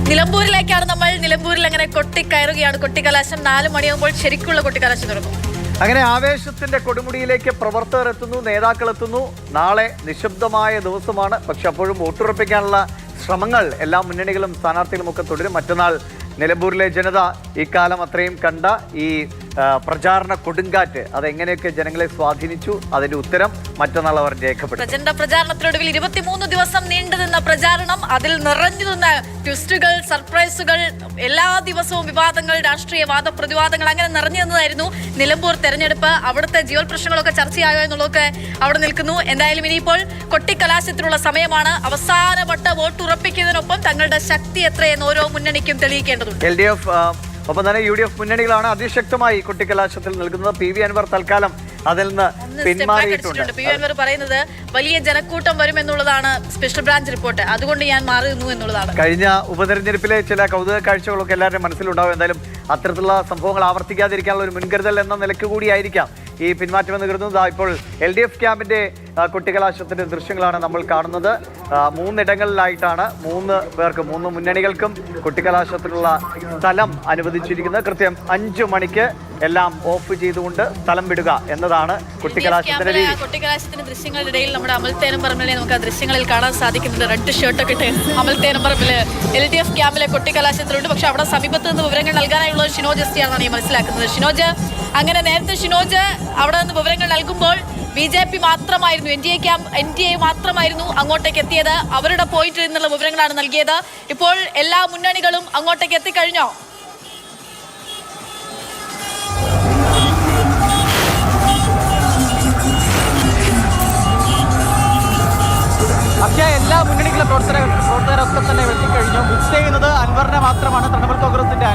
നിലമ്പൂരിലേക്കാണ് നമ്മൾ. നിലമ്പൂരിൽ അങ്ങനെ കൊട്ടിക്കയറുകയാണ്. കൊട്ടിക്കലാശം 4 മണിയാകുമ്പോൾ ശരിക്കുള്ള കൊട്ടിക്കലാശം തുടങ്ങും. അങ്ങനെ ആവേശത്തിന്റെ കൊടുമുടിയിലേക്ക് പ്രവർത്തകർ എത്തുന്നു, നേതാക്കൾ എത്തുന്നു. നാളെ നിശബ്ദമായ ദിവസമാണ്. പക്ഷെ അപ്പോഴും വോട്ടുറപ്പിക്കാനുള്ള ശ്രമങ്ങൾ എല്ലാ മുന്നണികളും സ്ഥാനാർത്ഥികളും ഒക്കെ തുടരും. മറ്റന്നാൾ നിലമ്പൂരിലെ ജനത ഇക്കാലം അത്രയും കണ്ട ഈ പ്രചാരണ കൊടുങ്കാറ്റ് അതെങ്ങനെയൊക്കെ ജനങ്ങളെ സ്വാധീനിച്ചു, അതിന്റെ ഉത്തരം മറ്റന്നാൾ അവർ രേഖപ്പെടുത്തും. പ്രചണ്ഡ പ്രചാരണത്തിനൊടുവിൽ 23 ദിവസം നീണ്ടുനിന്ന പ്രചാരണം, അതിൽ നിറഞ്ഞു നിന്ന ട്വിസ്റ്റുകൾ, സർപ്രൈസുകൾ, എല്ലാ ദിവസവും വിവാദങ്ങൾ, രാഷ്ട്രീയ വാദപ്രതിവാദങ്ങൾ, അങ്ങനെ നിറഞ്ഞു നിന്നതായിരുന്നു നിലമ്പൂർ തെരഞ്ഞെടുപ്പ്. അവിടുത്തെ ജീവൽ പ്രശ്നങ്ങളൊക്കെ ചർച്ചയായോ എന്നുള്ളതൊക്കെ അവിടെ നിൽക്കുന്നു. എന്തായാലും ഇനിയിപ്പോൾ കൊട്ടിക്കലാശത്തിനുള്ള സമയമാണ്. അവസാനവട്ട വോട്ടുറപ്പിക്കുന്നതിനൊപ്പം തങ്ങളുടെ ശക്തി എത്രയെന്ന് ഓരോ മുന്നണിക്കും തെളിയിക്കേണ്ടതുണ്ട്. LDF ഒപ്പം തന്നെ UDF മുന്നണികളാണ് അതിശക്തമായി കൊട്ടിക്കലാശത്തിൽ നൽകുന്നത്. PV അൻവർ തൽക്കാലം അതിൽ നിന്ന് പിന്മാറിയിട്ടുണ്ട്. PV അൻവർ പറയുന്നത് വലിയ ജനക്കൂട്ടം വരുമെന്നുള്ളതാണ് സ്പെഷ്യൽ ബ്രാഞ്ച് റിപ്പോർട്ട്, അതുകൊണ്ട് ഞാൻ മാറി നിന്നു എന്നുള്ളതാണ്. കഴിഞ്ഞ ഉപതെരഞ്ഞെടുപ്പിലെ ചില കൗതുക കാഴ്ചകളൊക്കെ എല്ലാവരുടെയും മനസ്സിലുണ്ടാവും. എന്തായാലും അത്തരത്തിലുള്ള സംഭവങ്ങൾ ആവർത്തിക്കാതിരിക്കാനുള്ള ഒരു മുൻകരുതൽ എന്ന നിലയ്ക്ക് കൂടിയായിരിക്കാം ഈ പിന്മാറ്റമെന്ന് കരുതുന്നത്. ഇപ്പോൾ LDF ക്യാമ്പിന്റെ കൊട്ടിക്കലാശത്തിന്റെ ദൃശ്യങ്ങളാണ് നമ്മൾ കാണുന്നത്. 3 ഇടങ്ങളിലായിട്ടാണ് 3 പേർക്ക്, 3 മുന്നണികൾക്കും കൊട്ടിക്കലാശത്തിനുള്ള സ്ഥലം അനുവദിച്ചിരിക്കുന്നത്. കൃത്യം 5 മണിക്ക് എല്ലാം ഓഫ് ചെയ്തുകൊണ്ട് സ്ഥലം വിടുക എന്നതാണ് കൊട്ടിക്കലാശത്തിന്റെ രീതി. കൊട്ടിക്കലാശത്തിന്റെ ദൃശ്യങ്ങളുടെ ഇടയിൽ നമ്മുടെ അമൽ തേനമ്പറമ്പിലെ നമുക്ക് ആ ദൃശ്യങ്ങളിൽ കാണാൻ സാധിക്കുന്നുണ്ട്. റെഡ് ഷർട്ടൊക്കെ ഇട്ട് അമൽ തേനമ്പറമ്പില് LDF ക്യാമ്പിലെ കൊട്ടിക്കലാശത്തിലുണ്ട്. പക്ഷെ അവിടെ സമീപത്ത് നിന്ന് വിവരങ്ങൾ നൽകാനായുള്ള ഷിനോജ് എസ്റ്റിയാണെന്നാണ് ഈ മനസ്സിലാക്കുന്നത്. ഷിനോജ്, അങ്ങനെ നേരത്തെ ഷിനോജ് അവിടെ നിന്ന് വിവരങ്ങൾ നൽകുമ്പോൾ BJP മാത്രമായിരുന്നു, NDA മാത്രമായിരുന്നു അങ്ങോട്ടേക്ക് എത്തിയത്. അവരുടെ പോയിന്റിൽ നിന്നുള്ള വിവരങ്ങളാണ് നൽകിയത്. ഇപ്പോൾ എല്ലാ മുന്നണികളും അങ്ങോട്ടേക്ക് എത്തിക്കഴിഞ്ഞോ? പക്ഷേ എല്ലാ മുന്നണികളിലെ പ്രവർത്തകരൊക്കെ തന്നെ എത്തിക്കഴിഞ്ഞു. മിസ് ചെയ്യുന്നത് അൻവറിനെ മാത്രമാണ്, തൃണമൂൽ കോൺഗ്രസിന്റെ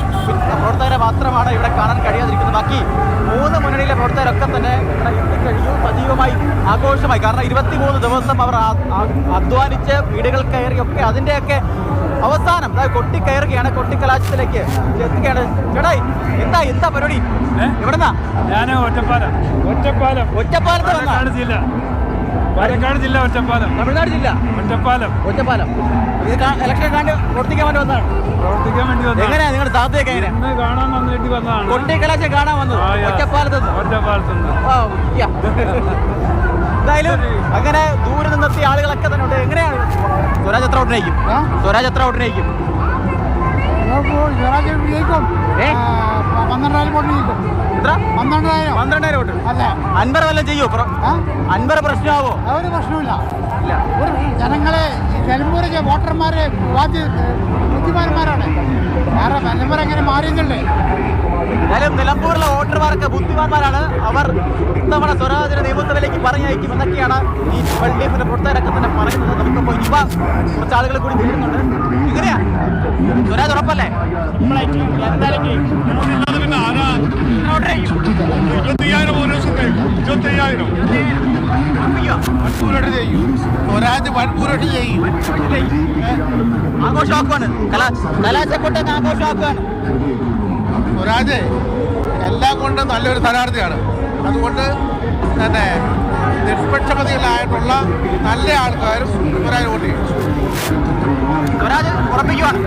പ്രവർത്തകരെ മാത്രമാണ് ഇവിടെ കാണാൻ കഴിയാതിരിക്കുന്നത്. ബാക്കി 3 മുന്നണിയിലെ പ്രവർത്തകരൊക്കെ തന്നെ ഇവിടെ എത്തിക്കഴിഞ്ഞു. സജീവമായി ആഘോഷമായി. കാരണം 23 ദിവസം അവർ അധ്വാനിച്ച് വീടുകൾ കയറിയൊക്കെ അതിൻ്റെയൊക്കെ അവസാനം കൊട്ടിക്കയറുകയാണ്, കൊട്ടിക്കലാശത്തിലേക്ക് എത്തുകയാണ്. ചേട്ടായി, എന്താ പരിപാടി? എവിടെന്നാ? ഞാൻ ഒറ്റപ്പാലത്ത് വന്നാ. പാലക്കാട് ജില്ല ഒറ്റപ്പാലം. തമിഴ്നാട് ജില്ല ഒറ്റപ്പാലം. ഇലക്ഷൻ പ്രവർത്തിക്കാൻ വേണ്ടി വന്നതാണ്. എങ്ങനെയാ നിങ്ങളുടെ സാധ്യതയൊക്കെ എങ്ങനെയാ? കാണാൻ വന്നിട്ട് വന്നതാണ്. കൊട്ടിക്കലാശം കാണാൻ വന്നത് ഒറ്റപ്പാലത്ത്. എന്തായാലും അങ്ങനെ ദൂരെ നിന്നെത്തിയ ആളുകളൊക്കെ തന്നെ ഉണ്ട്. എങ്ങനെയാണ് സ്വരാജ് എത്ര വോട്ടിനേക്കും? സ്വരാജ് 12,000 വോട്ട്. അൻവർ വല്ലതും ചെയ്യോ? അൻവർ പ്രശ്നമാവോ? ഒരു പ്രശ്നമില്ല. ഒരു ജനങ്ങളെ നിലമ്പൂരിലെ വോട്ടർമാരെ ബുദ്ധിമാന്മാരാണ്. കാരണം നിലമ്പൂർ എങ്ങനെ മാറിയുന്നുണ്ട്. എന്തായാലും നിലമ്പൂരിലെ വോട്ടർമാർക്ക് ബുദ്ധിമാന്മാരാണ്. അവർ ഇത്തവണ സ്വരാജിനെ നിയമസഭയിലേക്ക് പറഞ്ഞയക്കും എന്നൊക്കെയാണ് ഈ LDFിന്റെ പ്രവർത്തകരൊക്കെ തന്നെ പറയുന്നത്. നമുക്കിപ്പോൾ യുവ കുറച്ച് ആളുകൾ കൂടി ചേരുന്നുണ്ട്. എങ്ങനെയാ സ്വരാജ് ഉറപ്പല്ലേ? ആഘോഷമാക്കുവാണ്, കലാശക്കൊട്ടൊക്കെ ആഘോഷമാക്കുവാണ്. സ്വരാജ് എല്ലാം കൊണ്ടും നല്ലൊരു സ്ഥാനാർത്ഥിയാണ്. അതുകൊണ്ട് തന്നെ നിഷ്പക്ഷമതികളായിട്ടുള്ള നല്ല ആൾക്കാരും സ്വരാജ് വോട്ട് ചെയ്യും. സ്വരാജ് ഉറപ്പിക്കുവാണ്.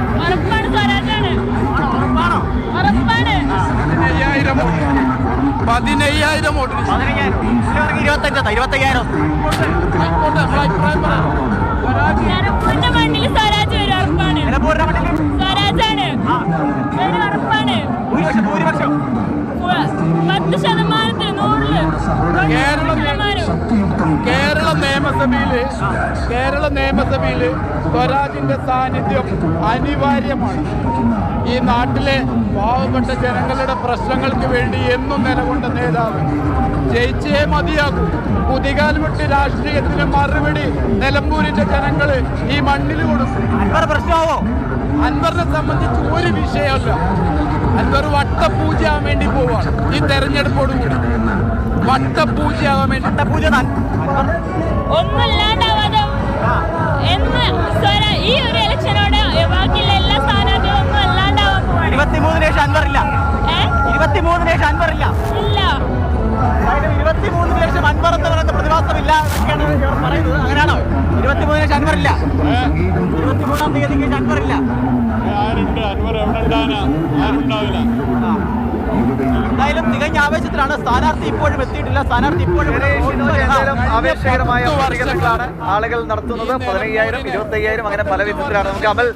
15,000 വോട്ട്. 25,000. ഭൂരിപക്ഷം കേരള നിയമസഭയില് സ്വരാജിന്റെ സാന്നിധ്യം അനിവാര്യമാണ്. ഈ നാട്ടിലെ പാവപ്പെട്ട ജനങ്ങളുടെ പ്രശ്നങ്ങൾക്ക് വേണ്ടി എന്നും നിലകൊണ്ട നേതാവ് ജയിച്ചേ മതിയാകൂ. കുതികാൽമുട്ടി രാഷ്ട്രീയത്തിന് മറുപടി നിലമ്പൂരിന്റെ ജനങ്ങള് ഈ മണ്ണിൽ കൊടുക്കും. അൻവർ പ്രശ്നമാവോ? അൻവറിനെ സംബന്ധിച്ച് ഒരു വിഷയമല്ല. അൻവർ വട്ടപൂജയാകാൻ വേണ്ടി പോവാണ്. ഈ തെരഞ്ഞെടുപ്പോടുകൂടി വട്ടപൂജയാകാൻ വേണ്ടി. ഒന്നുമില്ലാണ്ടാവാതെ ഈ ഒരു ഇലക്ഷനോട് ബാക്കിയുള്ള എല്ലാ സ്ഥാനാർത്ഥികളും ഒന്നും അല്ലാണ്ടാവാൻ പോവാണ്. 23 ശേഷം അൻവറില്ല. 23 ശേഷം അൻവറില്ല. 23 ശേഷം അൻവർ എന്ന് പറയുന്ന പ്രതിഭാസമില്ല എന്നൊക്കെയാണ് പറയുന്നത്. അങ്ങനെയാണോ? 23 ശേഷം അൻവറില്ല. 23-ാം തീയതിക്ക് അൻവറില്ല. ആരുണ്ട് അൻവർ എവിടെ ഉണ്ടാനാ ആരുണ്ടാവില്ല. എന്തായാലും തികഞ്ഞ ആവേശത്തിലാണ്. സ്ഥാനാർത്ഥി ഇപ്പോഴും എത്തിയിട്ടില്ല. സ്ഥാനാർത്ഥി ഇപ്പോഴും എന്തായാലും ആവേശകരമായ പ്രതികരണങ്ങളാണ് ആളുകൾ നടത്തുന്നത്. 15,000, 25,000 അങ്ങനെ പല വിധത്തിലാണ്. നമുക്ക് അമൽ